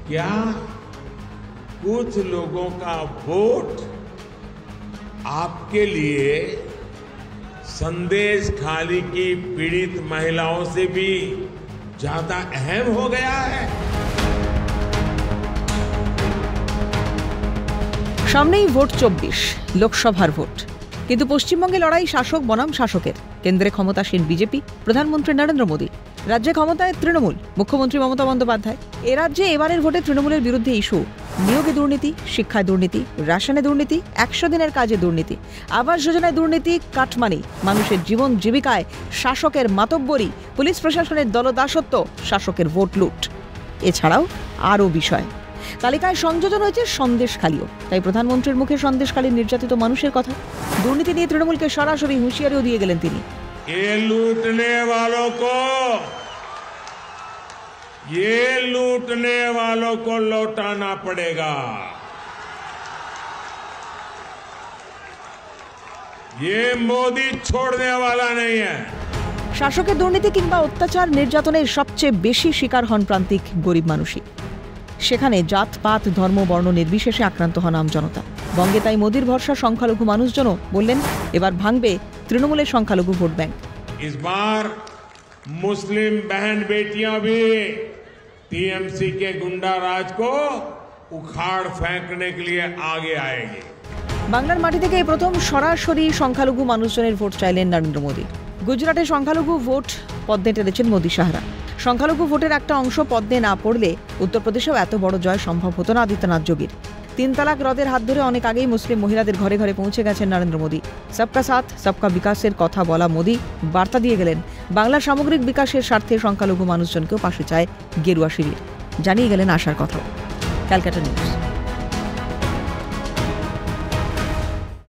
क्या कुछ लोगों का वोट आपके लिए संदेश खाली की पीड़ित महिलाओं से भी ज्यादा अहम हो गया है? সামনেই ভোট 24 লোকসভার ভোট, কিন্তু পশ্চিমবঙ্গে লড়াই শাসক বনাম শাসকের। কেন্দ্রে ক্ষমতাসীন বিজেপি, প্রধানমন্ত্রী নরেন্দ্র মোদী, রাজ্যে ক্ষমতায় তৃণমূল, মুখ্যমন্ত্রী মমতা বন্দ্যোপাধ্যায়। এ রাজ্যে এবারের ভোটে তৃণমূলের বিরুদ্ধে ইস্যু নিয়োগে দুর্নীতি, শিক্ষায় দুর্নীতি, রেশনে দুর্নীতি, 100 দিনের কাজে দুর্নীতি, আবাস যোজনায় দুর্নীতি, কাটমানি, মানুষের জীবন জীবিকায় শাসকের মাতব্বরি, পুলিশ প্রশাসনের দলদাসত্ব, শাসকের ভোট লুট। এছাড়াও আরও বিষয় তালিকায় সংযোজন হয়েছে সন্দেশখালীও। তাই প্রধানমন্ত্রীর মুখে সন্দেশখালীর নির্যাতিত মানুষের কথা। দুর্নীতি নিয়ে তৃণমূলকে সরাসরি হুঁশিয়ারিও দিয়ে গেলেন তিনি। ये लूटने वालों को लौटाना पड़ेगा। ये मोदी छोड़ने वाला नहीं है। শাসকের দুর্নীতি কিংবা অত্যাচার নির্যাতনের সবচেয়ে বেশি শিকার হন প্রান্তিক গরিব মানুষই। সেখানে জাত পাত ধর্ম বর্ণ নির্বিশেষে আক্রান্ত হন আমজনতা। বঙ্গে তাই মোদির ভরসা সংখ্যালঘু মানুষজনও বললেন এবার ভাঙবে তৃণমূলের সংখ্যালঘু ভোট ব্যাংক। इस बार मुस्लिम बहन बेटियां भी टीएमसी के गुंडा राज को उखाड़ फेंकने के लिए आगे आएंगे। বাংলার মাটি থেকে প্রথম সরাসরি সংখ্যালঘু মানুষজনের ভোট চাইলেন নরেন্দ্র মোদী। গুজরাটে সংখ্যালঘু ভোট পদ্মে টেনেছেন মোদী সাহারা। সংখ্যালঘু ভোটের একটা অংশ পদ্মে না পড়লে উত্তরপ্রদেশেও এত বড় জয় সম্ভব হতো না আদিত্যনাথ যোগীর। 3 তালাক রদের হাত ধরে অনেক আগেই মুসলিম মহিলাদের ঘরে ঘরে পৌঁছে গেছেন নরেন্দ্র মোদী। সবকা সাথ সবকা বিকাশের কথা বলা মোদী বার্তা দিয়ে গেলেন বাংলার সামগ্রিক বিকাশের স্বার্থে সংখ্যালঘু মানুষজনকেও পাশে চায় গেরুয়া শিবির। জানিয়ে গেলেন আশার কথাও। ক্যালকাটা নিউজ।